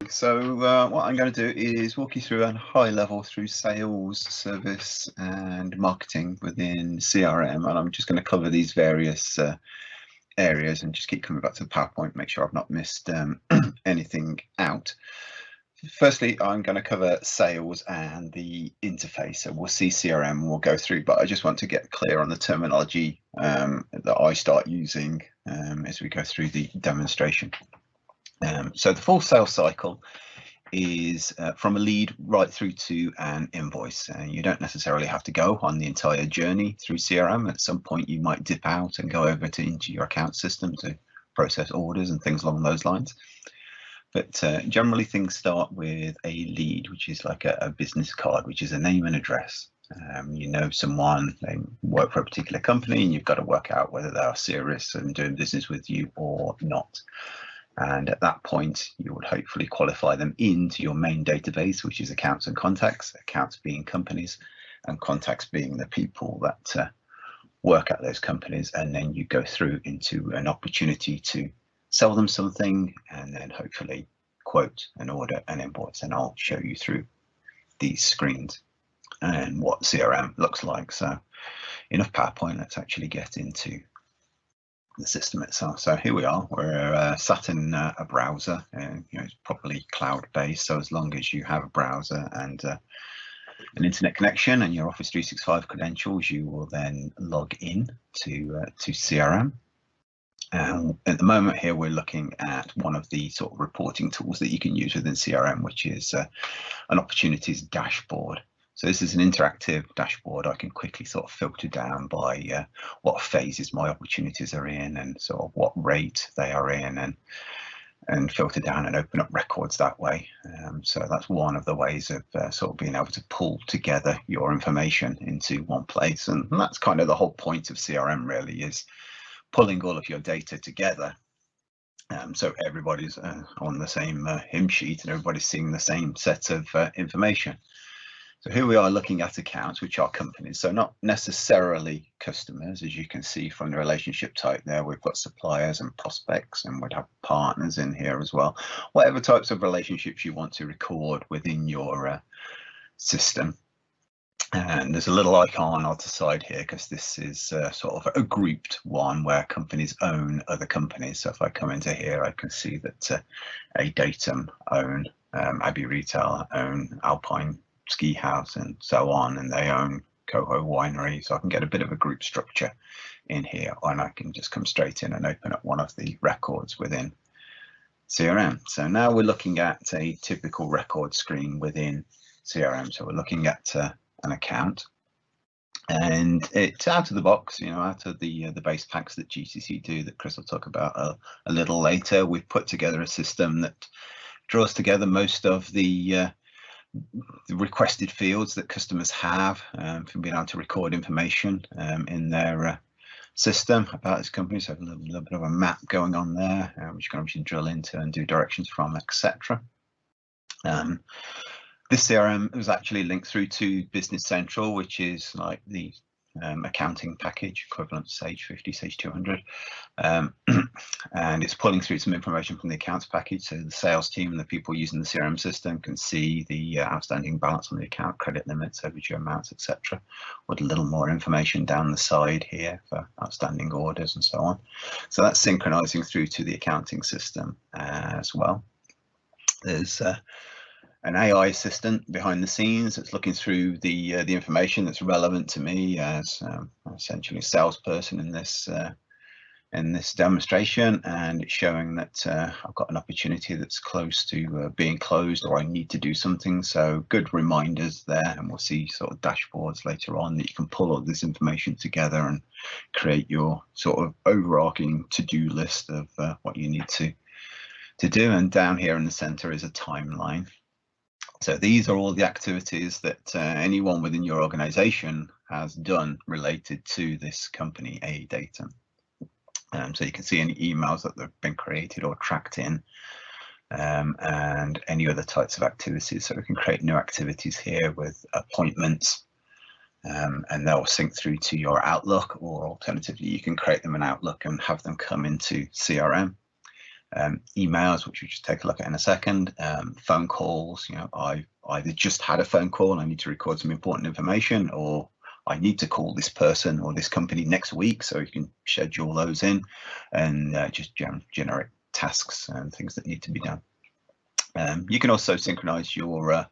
So what I'm going to do is walk you through a high level through sales, service and marketing within CRM, and I'm just going to cover these various areas and just keep coming back to the PowerPoint, make sure I've not missed anything out. Firstly, I'm going to cover sales and the interface. So we'll see CRM, we'll go through, but I just want to get clear on the terminology that I start using as we go through the demonstration. So the full sales cycle is from a lead right through to an invoice. You don't necessarily have to go on the entire journey through CRM. At some point you might dip out and go over into your account system to process orders and things along those lines. But generally things start with a lead, which is like a business card, which is a name and address. You know someone, they work for a particular company, and you've got to work out whether they are serious and doing business with you or not. And at that point, you would hopefully qualify them into your main database, which is accounts and contacts, accounts being companies and contacts being the people that work at those companies. And then you go through into an opportunity to sell them something and then hopefully quote an order, an invoice. And I'll show you through these screens and what CRM looks like. So enough PowerPoint, let's actually get into the system itself. So here we are, we're sat in a browser, and it's probably cloud-based, so as long as you have a browser and an internet connection and your Office 365 credentials, you will then log in to CRM. At the moment here we're looking at one of the sort of reporting tools that you can use within CRM, which is an opportunities dashboard. So this is an interactive dashboard. I can quickly sort of filter down by what phases my opportunities are in and sort of what rate they are in, and filter down and open up records that way. So that's one of the ways of sort of being able to pull together your information into one place. And that's kind of the whole point of CRM really, is pulling all of your data together. So everybody's on the same hymn sheet and everybody's seeing the same set of information. So here we are looking at accounts, which are companies, so not necessarily customers. As you can see from the relationship type there, we've got suppliers and prospects, and we'd have partners in here as well. Whatever types of relationships you want to record within your system. And there's a little icon on the side here because this is sort of a grouped one where companies own other companies. So if I come into here, I can see that a Datum own, Abbey Retail own Alpine Ski House and so on, and they own Coho Winery. So I can get a bit of a group structure in here, and I can just come straight in and open up one of the records within CRM. So now we're looking at a typical record screen within CRM. So we're looking at an account, and it's out of the box, out of the base packs that GCC do, that Chris will talk about a little later. We've put together a system that draws together most of the requested fields that customers have for being able to record information in their system about this company. So a little bit of a map going on there, which you can obviously drill into and do directions from, etc. This CRM was actually linked through to Business Central, which is like the accounting package equivalent to Sage 50, Sage 200, and it's pulling through some information from the accounts package, so the sales team and the people using the CRM system can see the outstanding balance on the account, credit limits, overdue amounts, etc., with a little more information down the side here for outstanding orders and so on. So that's synchronizing through to the accounting system as well. There's an AI assistant behind the scenes that's looking through the information that's relevant to me as essentially a salesperson in this demonstration, and it's showing that I've got an opportunity that's close to being closed, or I need to do something. So good reminders there, and we'll see sort of dashboards later on that you can pull all this information together and create your sort of overarching to-do list of what you need to do. And down here in the center is a timeline. So these are all the activities that anyone within your organization has done related to this company, A Datum. So you can see any emails that have been created or tracked in, and any other types of activities. So we can create new activities here with appointments and they'll sync through to your Outlook, or alternatively you can create them in Outlook and have them come into CRM. Emails, which we just take a look at in a second. Phone calls, I either just had a phone call and I need to record some important information, or I need to call this person or this company next week, so you can schedule those in and just generate tasks and things that need to be done. You can also synchronize your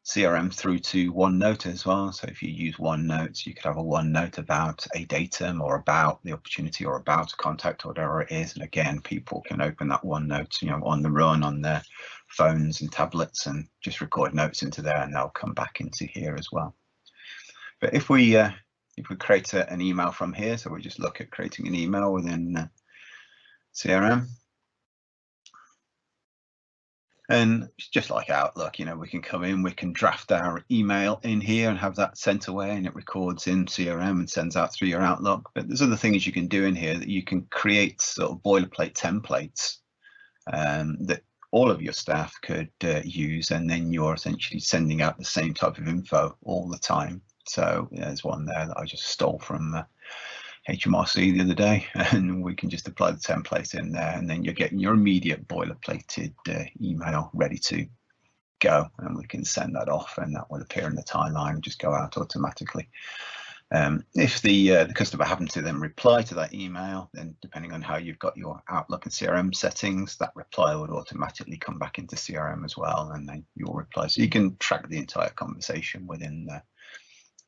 CRM through to OneNote as well. So if you use OneNote, you could have a OneNote about a datum or about the opportunity or about a contact or whatever it is. And again, people can open that OneNote, on the run on their phones and tablets and just record notes into there, and they'll come back into here as well. But if we create an email from here, so we just look at creating an email within CRM. And just like Outlook, we can come in, we can draft our email in here and have that sent away, and it records in CRM and sends out through your Outlook. But there's other things you can do in here, that you can create sort of boilerplate templates that all of your staff could use, and then you're essentially sending out the same type of info all the time. So there's one there that I just stole from HMRC the other day, and we can just apply the template in there, and then you're getting your immediate boilerplated email ready to go, and we can send that off, and that will appear in the timeline and just go out automatically. If the customer happens to then reply to that email, then depending on how you've got your Outlook and CRM settings, that reply would automatically come back into CRM as well, and then you'll reply. So you can track the entire conversation within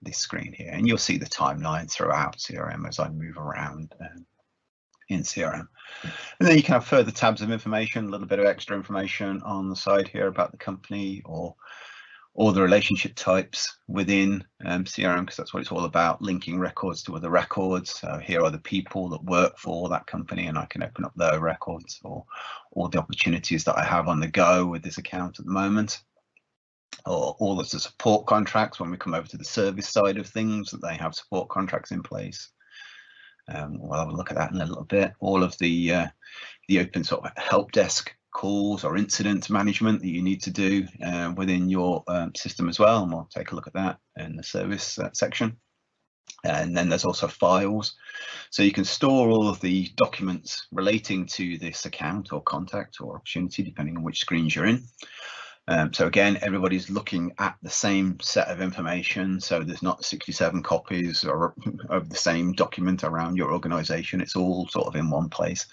this screen here, and you'll see the timeline throughout CRM as I move around in CRM. And then you can have further tabs of information, a little bit of extra information on the side here about the company or the relationship types within CRM, because that's what it's all about, linking records to other records. So here are the people that work for that company, and I can open up their records, or all the opportunities that I have on the go with this account at the moment, or all of the support contracts when we come over to the service side of things, that they have support contracts in place. We'll have a look at that in a little bit. All of the open sort of help desk calls or incident management that you need to do within your system as well, and we'll take a look at that in the service section. And then there's also files, so you can store all of the documents relating to this account or contact or opportunity, depending on which screens you're in. So again, everybody's looking at the same set of information, so there's not 67 copies of the same document around your organization. It's all sort of in one place,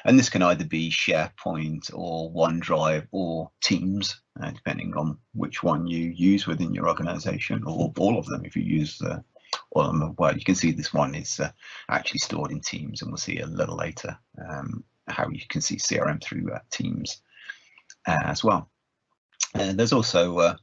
and this can either be SharePoint or OneDrive or Teams, depending on which one you use within your organization, or all of them if you use all of them. Well, you can see this one is actually stored in Teams, and we'll see a little later how you can see CRM through Teams as well. And there's also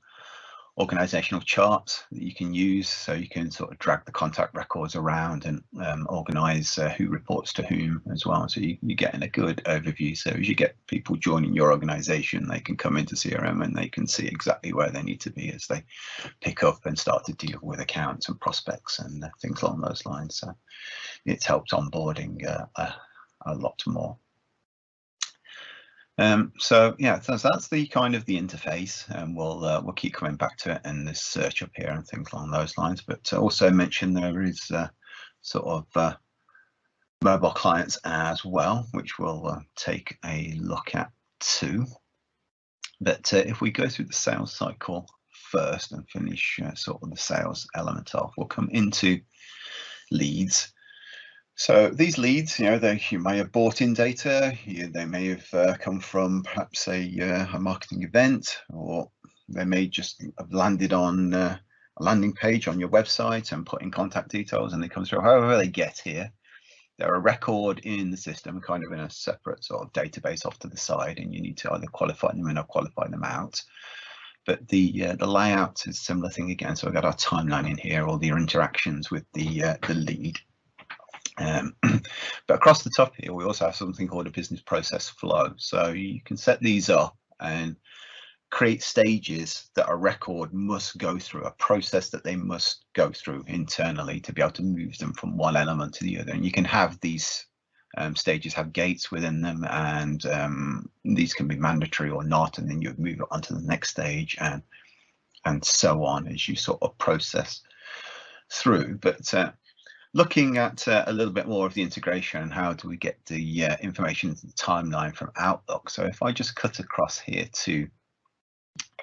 organizational charts that you can use, so you can sort of drag the contact records around and organize who reports to whom as well, so you're getting a good overview. So as you get people joining your organization, they can come into CRM and they can see exactly where they need to be as they pick up and start to deal with accounts and prospects and things along those lines. So it's helped onboarding a lot more. So yeah, so that's the kind of the interface, and we'll keep coming back to it in this search up here and things along those lines. But also mention there is sort of mobile clients as well, which we'll take a look at too. But if we go through the sales cycle first and finish sort of the sales element off, we'll come into leads. So these leads, you may have bought in data, they may have come from perhaps a marketing event, or they may just have landed on a landing page on your website and put in contact details, and they come through. However they get here, they're a record in the system, kind of in a separate sort of database off to the side, and you need to either qualify them in or qualify them out. But the layout is a similar thing again. So we've got our timeline in here, all the interactions with the lead. But across the top here, we also have something called a business process flow. So you can set these up and create stages that a record must go through, a process that they must go through internally to be able to move them from one element to the other. And you can have these stages have gates within them, and these can be mandatory or not, and then you move it on to the next stage and so on as you sort of process through, but looking at a little bit more of the integration and how do we get the information into the timeline from Outlook. So if I just cut across here to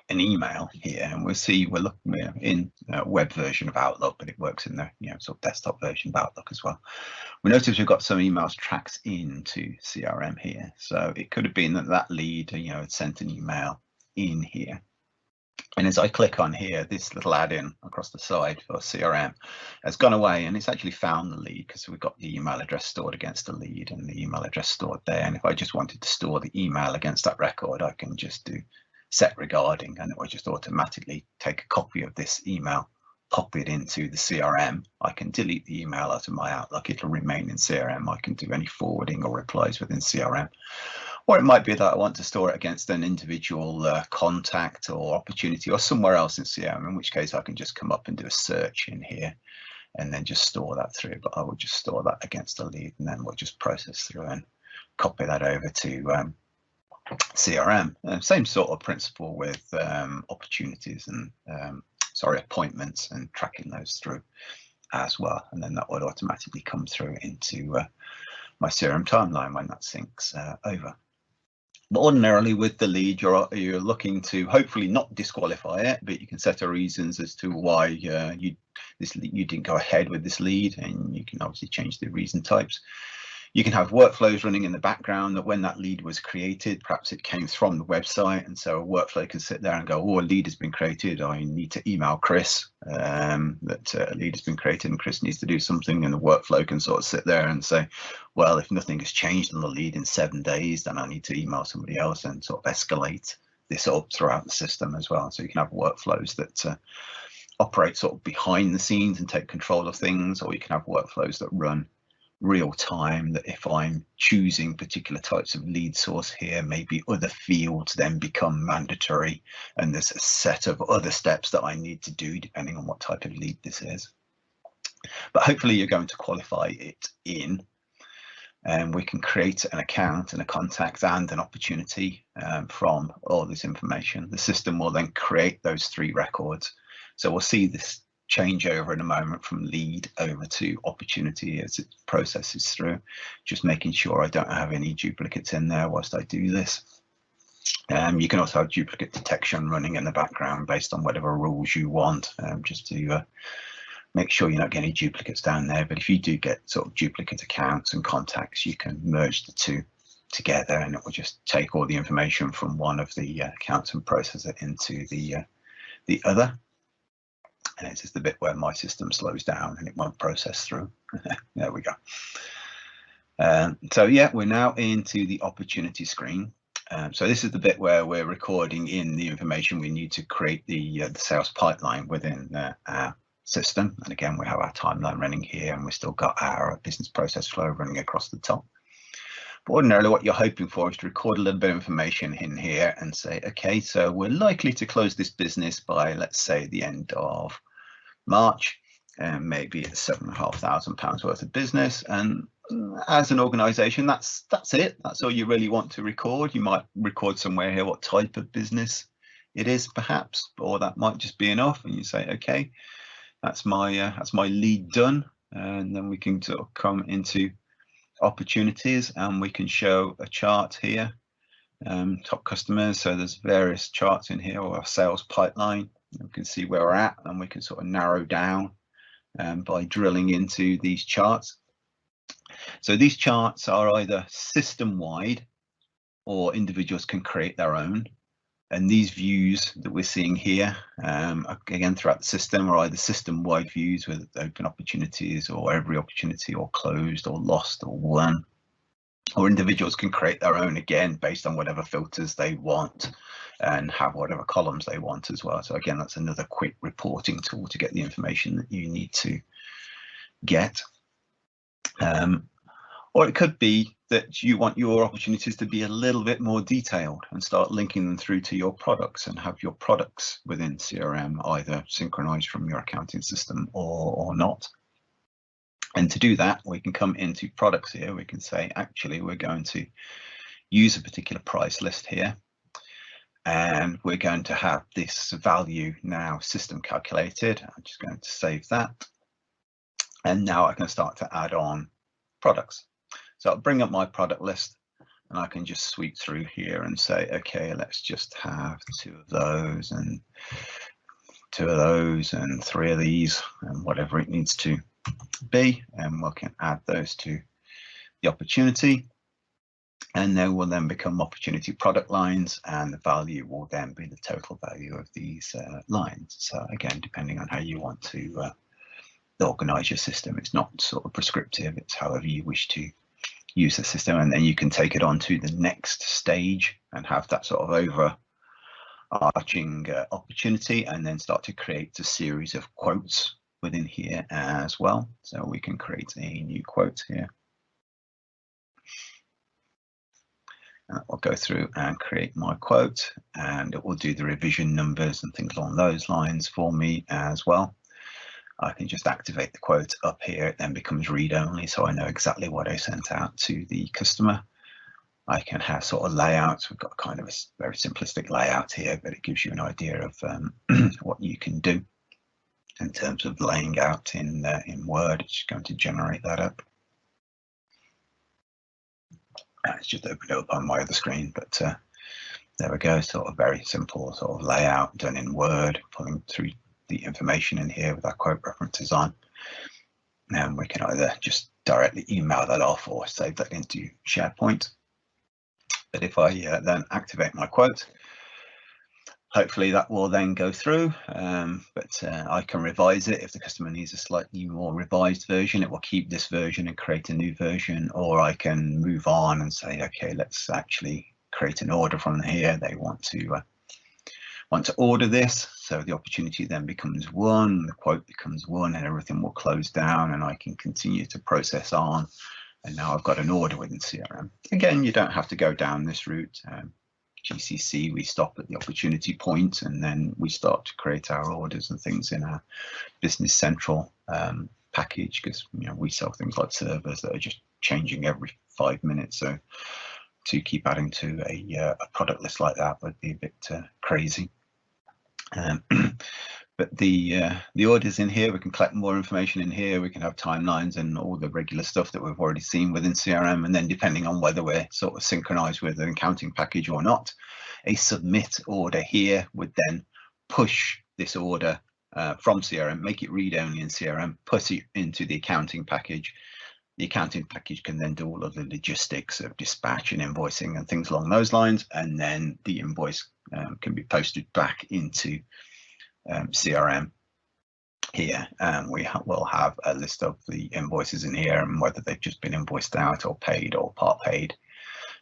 an email here, and we'll see we're looking in a web version of Outlook, but it works in the sort of desktop version of Outlook as well. We notice we've got some emails tracked into CRM here, so it could have been that lead had sent an email in here. And as I click on here, this little add-in across the side for CRM has gone away, and it's actually found the lead because we've got the email address stored against the lead and the email address stored there. And if I just wanted to store the email against that record, I can just do set regarding, and it will just automatically take a copy of this email, pop it into the CRM. I can delete the email out of my Outlook. It'll remain in CRM. I can do any forwarding or replies within CRM. Or it might be that I want to store it against an individual contact or opportunity or somewhere else in CRM, in which case I can just come up and do a search in here and then just store that through. But I will just store that against a lead, and then we'll just process through and copy that over to CRM. Same sort of principle with opportunities and appointments and tracking those through as well. And then that would automatically come through into my CRM timeline when that syncs over. But ordinarily with the lead, you're looking to hopefully not disqualify it, but you can set a reasons as to why you didn't go ahead with this lead, and you can obviously change the reason types. You can have workflows running in the background that when that lead was created, perhaps it came from the website, and so a workflow can sit there and go, oh, a lead has been created. I need to email Chris that a lead has been created and Chris needs to do something, and the workflow can sort of sit there and say, well, if nothing has changed on the lead in 7 days, then I need to email somebody else and sort of escalate this up throughout the system as well. So you can have workflows that operate sort of behind the scenes and take control of things, or you can have workflows that run real time, that if I'm choosing particular types of lead source here, maybe other fields then become mandatory, and there's a set of other steps that I need to do depending on what type of lead this is. But hopefully you're going to qualify it in, and we can create an account and a contact and an opportunity from all this information. The system will then create those 3 records. So we'll see this change over in a moment from lead over to opportunity as it processes through, just making sure I don't have any duplicates in there whilst I do this. You can also have duplicate detection running in the background based on whatever rules you want, just to make sure you're not getting any duplicates down there. But if you do get sort of duplicate accounts and contacts, you can merge the 2 together, and it will just take all the information from one of the accounts and process it into the other. And it's just the bit where my system slows down and it won't process through. There we go. So yeah, we're now into the opportunity screen. So this is the bit where we're recording in the information we need to create the sales pipeline within our system. And again, we have our timeline running here, and we've still got our business process flow running across the top. But ordinarily what you're hoping for is to record a little bit of information in here and say, okay, so we're likely to close this business by, let's say, the end of March, and maybe it's £7,500 worth of business. And as an organization, that's it. That's all you really want to record. You might record somewhere here what type of business it is, perhaps, or that might just be enough. And you say, okay, that's my lead done. And then we can sort of come into opportunities, and we can show a chart here, top customers. So there's various charts in here, or our sales pipeline. We can see where we're at, and we can sort of narrow down by drilling into these charts. So these charts are either system-wide, or individuals can create their own. And these views that we're seeing here, again throughout the system, are either system-wide views with open opportunities, or every opportunity, or closed, or lost, or won. Or individuals can create their own, again based on whatever filters they want, and have whatever columns they want as well. So again, that's another quick reporting tool to get the information that you need to get. Or it could be that you want your opportunities to be a little bit more detailed and start linking them through to your products, and have your products within CRM either synchronized from your accounting system or not. And to do that, we can come into products here. We can say, actually, we're going to use a particular price list here, and we're going to have this value now system calculated. I'm just going to save that. And now I can start to add on products. So I'll bring up my product list, and I can just sweep through here and say, okay, let's just have 2 of those and 2 of those and 3 of these and whatever it needs to be, and we can add those to the opportunity, and they will then become opportunity product lines, and the value will then be the total value of these lines. So again, depending on how you want to organize your system, it's not sort of prescriptive, it's however you wish to use the system, and then you can take it on to the next stage and have that sort of overarching opportunity, and then start to create a series of quotes within here as well. So we can create a new quote here, and I'll go through and create my quote, and it will do the revision numbers and things along those lines for me as well. I can just activate the quote up here. It then becomes read only, so I know exactly what I sent out to the customer. I can have sort of layouts. We've got kind of a very simplistic layout here, but it gives you an idea of what you can do in terms of laying out in Word. It's going to generate that up. It's just opened it up on my other screen, but there we go. Sort of very simple sort of layout done in Word, pulling through the information in here with our quote references on. And we can either just directly email that off or save that into SharePoint. But if I then activate my quote, hopefully that will then go through, but I can revise it. If the customer needs a slightly more revised version, it will keep this version and create a new version, or I can move on and say, okay, let's actually create an order from here. They want to order this, so the opportunity then becomes 1, the quote becomes 1, and everything will close down, and I can continue to process on. And now I've got an order within CRM. Again, you don't have to go down this route. GCC, we stop at the opportunity point, and then we start to create our orders and things in our Business Central package, because we sell things like servers that are just changing every 5 minutes. So to keep adding to a product list like that would be a bit crazy. But the orders in here, we can collect more information in here. We can have timelines and all the regular stuff that we've already seen within CRM. And then depending on whether we're sort of synchronized with an accounting package or not, a submit order here would then push this order from CRM, make it read only in CRM, put it into the accounting package. The accounting package can then do all of the logistics of dispatch and invoicing and things along those lines. And then the invoice can be posted back into CRM here, and we will have a list of the invoices in here and whether they've just been invoiced out or paid or part paid.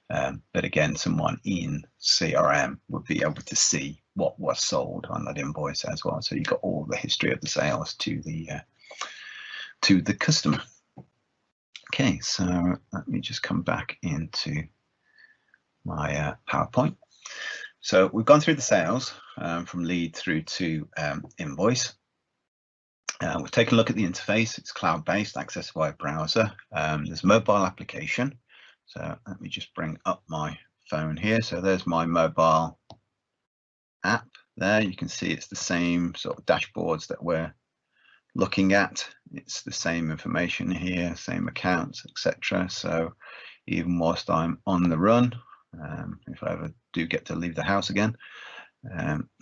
But again, someone in CRM would be able to see what was sold on that invoice as well. So you've got all the history of the sales to the customer. Okay, so let me just come back into my PowerPoint. So we've gone through the sales from lead through to invoice. We've taken a look at the interface. It's cloud-based, accessed via browser. There's a mobile application. So let me just bring up my phone here. So there's my mobile app there. You can see it's the same sort of dashboards that we're looking at. It's the same information here, same accounts, etc. So even whilst I'm on the run, if I ever do get to leave the house again,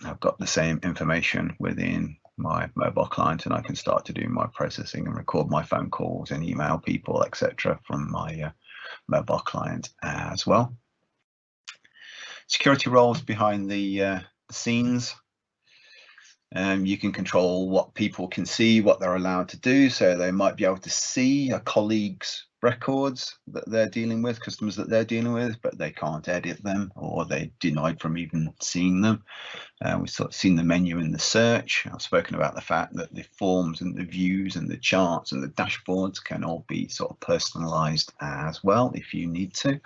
I've got the same information within my mobile client, and I can start to do my processing and record my phone calls and email people, etc. from my mobile client as well. Security roles behind the scenes. You can control what people can see, what they're allowed to do. So they might be able to see a colleague's records that they're dealing with, customers that they're dealing with, but they can't edit them, or they're denied from even seeing them. We've sort of seen the menu in the search. I've spoken about the fact that the forms and the views and the charts and the dashboards can all be sort of personalized as well if you need to.